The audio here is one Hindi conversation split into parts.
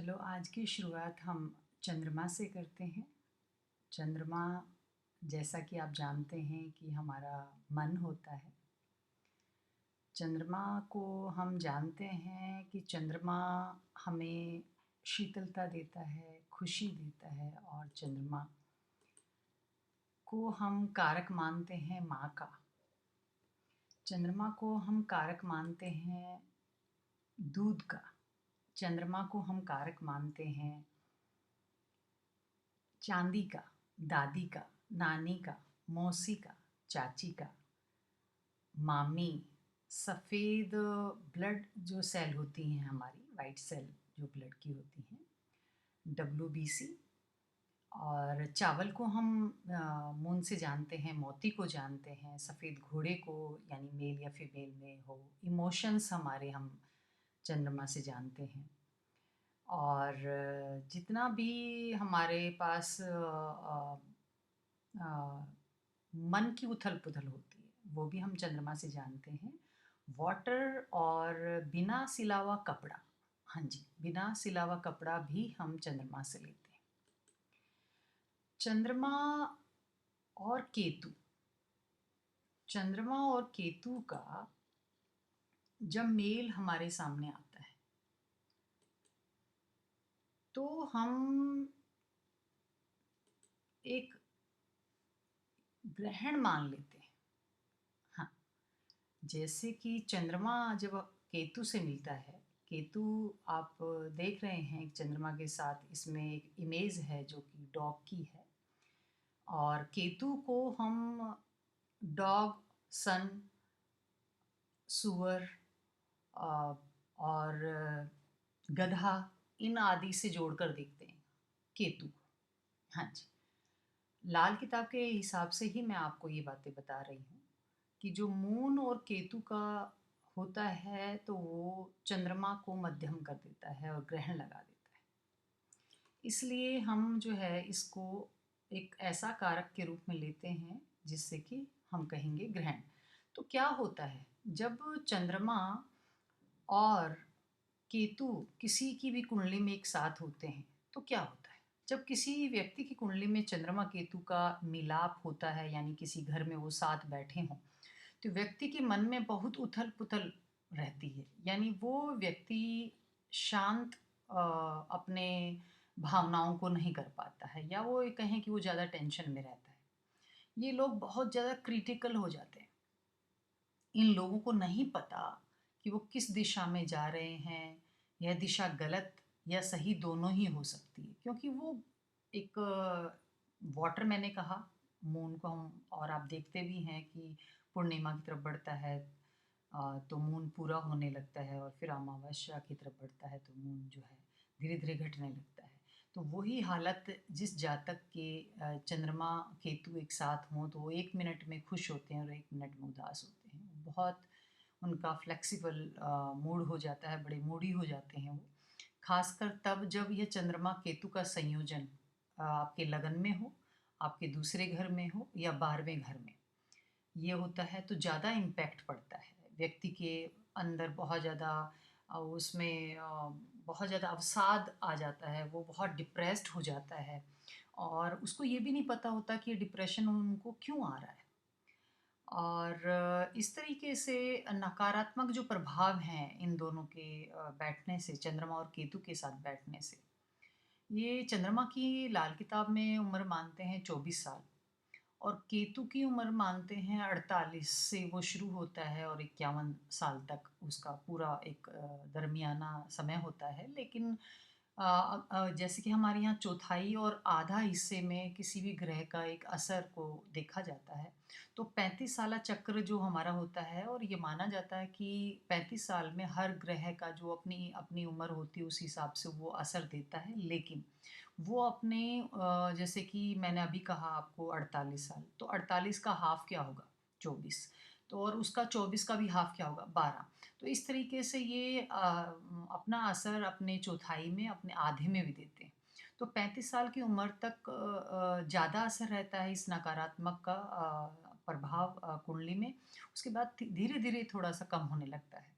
चलो आज की शुरुआत हम चंद्रमा से करते हैं। चंद्रमा जैसा कि आप जानते हैं कि हमारा मन होता है। चंद्रमा को हम जानते हैं कि चंद्रमा हमें शीतलता देता है, खुशी देता है और चंद्रमा को हम कारक मानते हैं माँ का। चंद्रमा को हम कारक मानते हैं दूध का। चंद्रमा को हम कारक मानते हैं चांदी का, दादी का, नानी का, मौसी का, चाची का, मामी, सफ़ेद ब्लड जो सेल होती हैं हमारी, वाइट सेल जो ब्लड की होती हैं, WBC। और चावल को हम मून से जानते हैं, मोती को जानते हैं, सफ़ेद घोड़े को यानी मेल या फीमेल में हो, इमोशंस हमारे हम चंद्रमा से जानते हैं। और जितना भी हमारे पास मन की उथल-पुथल होती है, वो भी हम चंद्रमा से जानते हैं। वाटर और बिना सिला हुआ कपड़ा, हाँ जी, बिना सिला हुआ कपड़ा भी हम चंद्रमा से लेते हैं। चंद्रमा और केतु, चंद्रमा और केतु का जब मेल हमारे सामने आता है, तो हम एक ग्रहण मान लेते हैं। हाँ, जैसे कि चंद्रमा जब केतु से मिलता है, केतु आप देख रहे हैं चंद्रमा के साथ इसमें एक इमेज है जो कि डॉग की है। और केतु को हम डॉग, सन, सुअर और गधा इन आदि से जोड़कर देखते हैं केतु को। हाँ जी, लाल किताब के हिसाब से ही मैं आपको ये बातें बता रही हूँ कि जो मून और केतु का होता है तो वो चंद्रमा को मध्यम कर देता है और ग्रहण लगा देता है। इसलिए हम जो है इसको एक ऐसा कारक के रूप में लेते हैं जिससे कि हम कहेंगे ग्रहण। तो क्या होता है जब चंद्रमा और केतु किसी की भी कुंडली में एक साथ होते हैं तो क्या होता है? जब किसी व्यक्ति की कुंडली में चंद्रमा केतु का मिलाप होता है यानी किसी घर में वो साथ बैठे हों, तो व्यक्ति के मन में बहुत उथल-पुथल रहती है। यानी वो व्यक्ति शांत अपने भावनाओं को नहीं कर पाता है या वो ये कहें कि वो ज़्यादा टेंशन में रहता है। ये लोग बहुत ज़्यादा क्रिटिकल हो जाते हैं। इन लोगों को नहीं पता कि वो किस दिशा में जा रहे हैं, यह दिशा गलत या सही दोनों ही हो सकती है। क्योंकि वो एक वाटर मैंने कहा, मून को हम और आप देखते भी हैं कि पूर्णिमा की तरफ बढ़ता है तो मून पूरा होने लगता है और फिर अमावस्या की तरफ बढ़ता है तो मून जो है धीरे-धीरे घटने लगता है। तो वही हालत जिस जातक के चंद्रमा केतु एक साथ हों तो वो 1 मिनट में खुश होते हैं और 1 मिनट में उदास होते हैं। बहुत उनका फ्लेक्सिबल मूड हो जाता है, बड़े मूडी हो जाते हैं वो। ख़ासकर तब जब ये चंद्रमा केतु का संयोजन आपके लगन में हो, आपके दूसरे घर में हो या 12वें घर में। ये होता है तो ज़्यादा इम्पैक्ट पड़ता है। व्यक्ति के अंदर बहुत ज़्यादा उसमें बहुत ज़्यादा अवसाद आ जाता है, वो बहुत डिप्रेस्ड हो जाता है और उसको ये भी नहीं पता होता कि ये डिप्रेशन उनको क्यों आ रहा है। और इस तरीके से नकारात्मक जो प्रभाव हैं इन दोनों के बैठने से, चंद्रमा और केतु के साथ बैठने से, ये चंद्रमा की लाल किताब में उम्र मानते हैं 24 साल और केतु की उम्र मानते हैं 48 से वो शुरू होता है और 51 साल तक उसका पूरा एक दरमियाना समय होता है। लेकिन जैसे कि हमारे यहाँ चौथाई और आधा हिस्से में किसी भी ग्रह का एक असर को देखा जाता है, तो 35 साला चक्र जो हमारा होता है और ये माना जाता है कि 35 साल में हर ग्रह का जो अपनी अपनी उम्र होती है उस हिसाब से वो असर देता है। लेकिन वो अपने जैसे कि मैंने अभी कहा आपको 48 साल, तो 48 का हाफ़ क्या होगा? 24। तो और उसका 24 का भी हाफ़ क्या होगा? 12। तो इस तरीके से ये अपना असर अपने चौथाई में, अपने आधे में भी देते हैं। तो 35 साल की उम्र तक ज़्यादा असर रहता है इस नकारात्मक का प्रभाव कुंडली में। उसके बाद धीरे-धीरे थोड़ा-सा कम होने लगता है।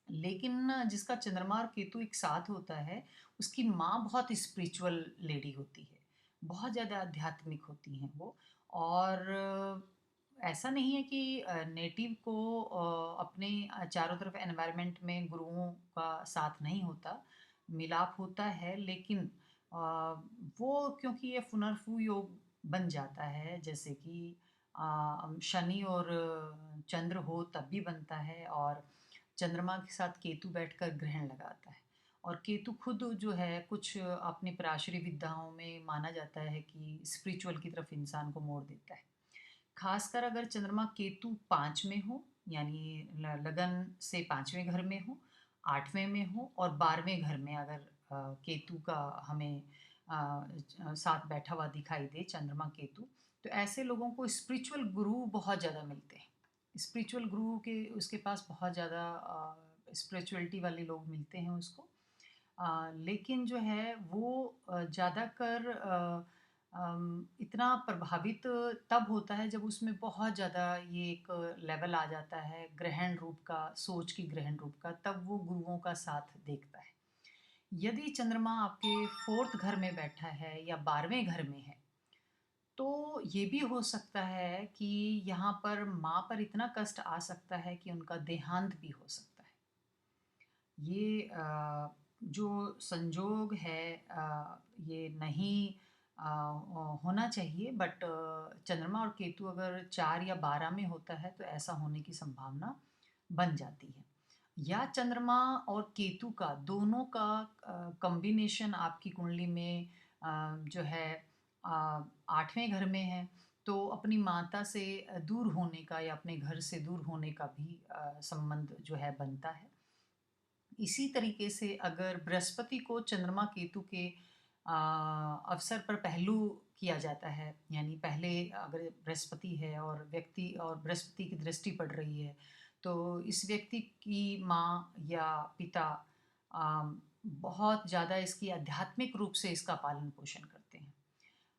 लेकिन जिसका चंद्रमा और केतु एक साथ होता है, उसकी माँ बहुत स्पिरिचुअल लेडी होती है, बहुत ज़्यादा आध्यात्मिक होती हैं वो। और ऐसा नहीं है कि नेटिव को अपने चारों तरफ एनवायरनमेंट में गुरुओं का साथ नहीं होता, मिलाप होता है, लेकिन वो क्योंकि ये पुनर्फू योग बन जाता है, जैसे कि शनि और चंद्र हो तब भी बनता है, और चंद्रमा के साथ केतु बैठकर ग्रहण लगाता है। और केतु खुद जो है कुछ अपनी पराशरी विद्याओं में माना जाता है कि स्पिरिचुअल की तरफ इंसान को मोड़ देता है। खासकर अगर चंद्रमा केतु 5 में हो, यानी लगन से 5वें घर में हो, 8वें में हो और 12वें घर में अगर केतु का हमें साथ बैठा हुआ दिखाई दे चंद्रमा केतु, तो ऐसे लोगों को स्पिरिचुअल गुरु बहुत ज़्यादा मिलते हैं। स्पिरिचुअल गुरु के उसके पास बहुत ज़्यादा स्पिरिचुअलिटी वाले लोग मिलते हैं उसको। लेकिन जो है वो ज़्यादातर इतना प्रभावित तब होता है जब उसमें बहुत ज़्यादा ये एक लेवल आ जाता है ग्रहण रूप का, सोच की ग्रहण रूप का, तब वो गुरुओं का साथ देखता है। यदि चंद्रमा आपके 4th घर में बैठा है या 12वें घर में है, तो ये भी हो सकता है कि यहाँ पर माँ पर इतना कष्ट आ सकता है कि उनका देहांत भी हो सकता है। ये जो संजोग है, ये नहीं होना चाहिए, बट चंद्रमा और केतु अगर 4 या 12 में होता है तो ऐसा होने की संभावना बन जाती है। या चंद्रमा और केतु का दोनों का कॉम्बिनेशन आपकी कुंडली में जो है 8वें घर में है, तो अपनी माता से दूर होने का या अपने घर से दूर होने का भी संबंध जो है बनता है। इसी तरीके से अगर बृहस्पति को चंद्रमा केतु के अवसर पर पहलू किया जाता है, यानी पहले अगर बृहस्पति है और व्यक्ति और बृहस्पति की दृष्टि पड़ रही है, तो इस व्यक्ति की माँ या पिता बहुत ज़्यादा इसकी आध्यात्मिक रूप से इसका पालन पोषण करते हैं।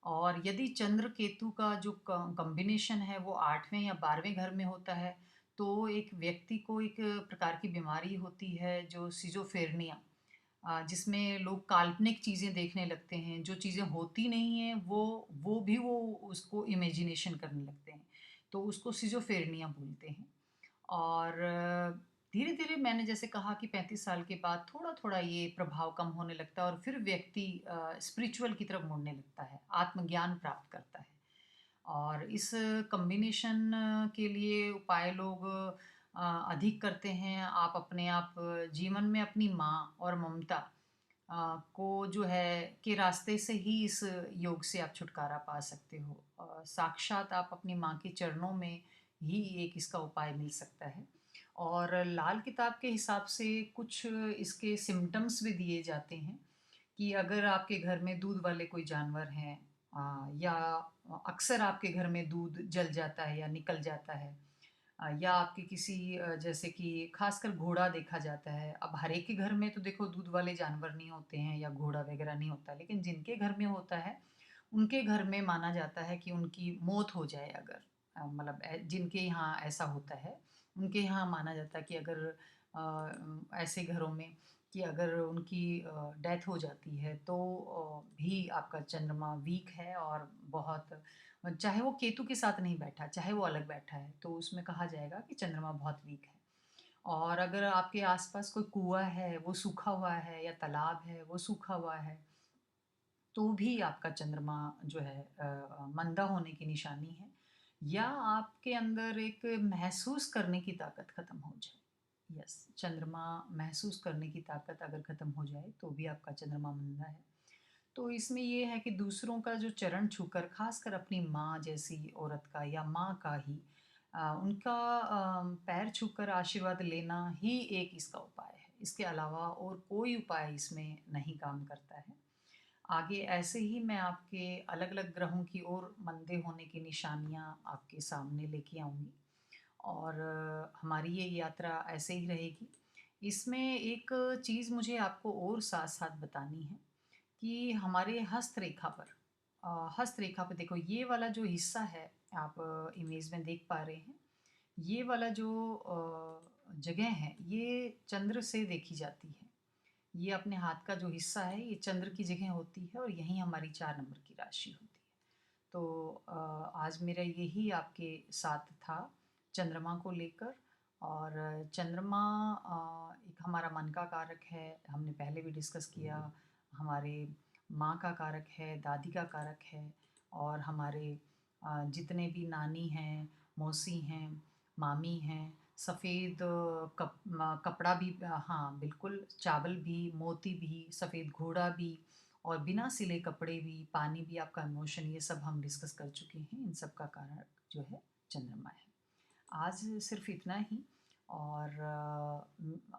और यदि चंद्र केतु का जो कॉम्बिनेशन है वो 8वें या 12वें घर में होता है, तो एक व्यक्ति को एक प्रकार की बीमारी होती है जो सिजोफ्रेनिया, जिसमें लोग काल्पनिक चीज़ें देखने लगते हैं, जो चीज़ें होती नहीं हैं वो भी वो उसको इमेजिनेशन करने लगते हैं, तो उसको सिजोफ्रेनिया बोलते हैं। और धीरे-धीरे मैंने जैसे कहा कि 35 साल के बाद थोड़ा-थोड़ा ये प्रभाव कम होने लगता है और फिर व्यक्ति स्पिरिचुअल की तरफ मुड़ने लगता है, आत्मज्ञान प्राप्त करता है। और इस कॉम्बिनेशन के लिए उपाय लोग अधिक करते हैं। आप अपने आप जीवन में अपनी माँ और ममता को जो है के रास्ते से ही इस योग से आप छुटकारा पा सकते हो। साक्षात आप अपनी माँ के चरणों में ही एक इसका उपाय मिल सकता है। और लाल किताब के हिसाब से कुछ इसके सिम्पटम्स भी दिए जाते हैं कि अगर आपके घर में दूध वाले कोई जानवर हैं, या अक्सर आपके घर में दूध जल जाता है या निकल जाता है, या आपके किसी जैसे कि खासकर घोड़ा देखा जाता है। अब हर एक के घर में तो देखो दूध वाले जानवर नहीं होते हैं या घोड़ा वगैरह नहीं होता, लेकिन जिनके घर में होता है उनके घर में माना जाता है कि उनकी मौत हो जाए अगर, मतलब जिनके यहाँ ऐसा होता है उनके यहाँ माना जाता है कि अगर ऐसे घरों में कि अगर उनकी डेथ हो जाती है तो भी आपका चंद्रमा वीक है, और बहुत, चाहे वो केतु के साथ नहीं बैठा, चाहे वो अलग बैठा है, तो उसमें कहा जाएगा कि चंद्रमा बहुत वीक है। और अगर आपके आसपास कोई कुआँ है, वो सूखा हुआ है, या तालाब है, वो सूखा हुआ है, तो भी आपका चंद्रमा जो है मंदा होने की निशानी है। या आपके अंदर एक महसूस करने की ताकत खत्म हो जाए। यस, चंद्रमा महसूस करने की ताकत अगर खत्म हो जाए तो भी आपका चंद्रमा मंदा है। तो इसमें ये है कि दूसरों का जो चरण छूकर, खासकर अपनी माँ जैसी औरत का या माँ का ही उनका पैर छूकर आशीर्वाद लेना ही एक इसका उपाय है। इसके अलावा और कोई उपाय इसमें नहीं काम करता है। आगे ऐसे ही मैं आपके अलग-अलग ग्रहों की ओर मंदे होने की निशानियाँ आपके सामने लेके आऊँगी, और हमारी ये यात्रा ऐसे ही रहेगी। इसमें एक चीज़ मुझे आपको और साथ-साथ बतानी है कि हमारे हस्तरेखा पर, हस्तरेखा पे देखो ये वाला जो हिस्सा है, आप इमेज में देख पा रहे हैं, ये वाला जो जगह है ये चंद्र से देखी जाती है। ये अपने हाथ का जो हिस्सा है ये चंद्र की जगह होती है और यहीं हमारी 4 नंबर की राशि होती है। तो आज मेरा यही आपके साथ था चंद्रमा को लेकर। और चंद्रमा एक हमारा मन का कारक है, हमने पहले भी डिस्कस किया। हमारे माँ का कारक है, दादी का कारक है, और हमारे जितने भी नानी हैं, मौसी हैं, मामी हैं, सफ़ेद कपड़ा भी, हाँ बिल्कुल, चावल भी, मोती भी, सफ़ेद घोड़ा भी, और बिना सिले कपड़े भी, पानी भी, आपका इमोशन, ये सब हम डिस्कस कर चुके हैं। इन सब का कारण जो है चंद्रमा है। आज सिर्फ इतना ही। और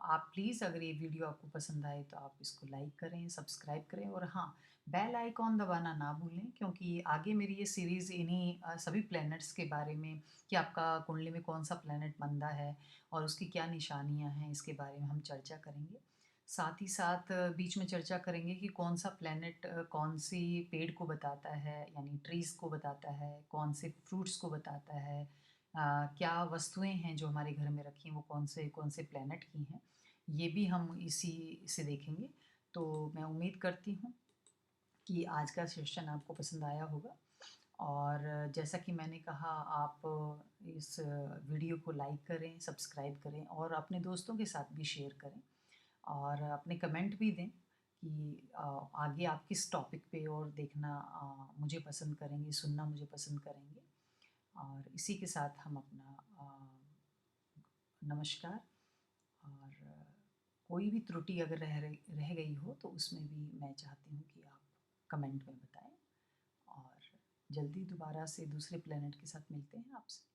आप प्लीज़, अगर ये वीडियो आपको पसंद आए तो आप इसको लाइक करें, सब्सक्राइब करें, और हाँ, बेल आइकॉन दबाना ना भूलें, क्योंकि आगे मेरी ये सीरीज़ इन्हीं सभी प्लैनेट्स के बारे में, कि आपका कुंडली में कौन सा प्लैनेट बंदा है और उसकी क्या निशानियां हैं, इसके बारे में हम चर्चा करेंगे। साथ ही साथ बीच में चर्चा करेंगे कि कौन सा प्लैनेट कौन सी पेड़ को बताता है, यानी ट्रीज़ को बताता है, कौन से फ्रूट्स को बताता है, क्या वस्तुएं हैं जो हमारे घर में रखी हैं वो कौन से प्लैनेट की हैं, ये भी हम इसी से देखेंगे। तो मैं उम्मीद करती हूँ कि आज का सेशन आपको पसंद आया होगा। और जैसा कि मैंने कहा, आप इस वीडियो को लाइक करें, सब्सक्राइब करें, और अपने दोस्तों के साथ भी शेयर करें, और अपने कमेंट भी दें कि आगे आप किस टॉपिक पे और देखना मुझे पसंद करेंगे, सुनना मुझे पसंद करेंगे। और इसी के साथ हम अपना नमस्कार। और कोई भी त्रुटि अगर रह गई हो तो उसमें भी मैं चाहती हूँ कि आप कमेंट में बताएं। और जल्दी दोबारा से दूसरे प्लेनेट के साथ मिलते हैं आपसे।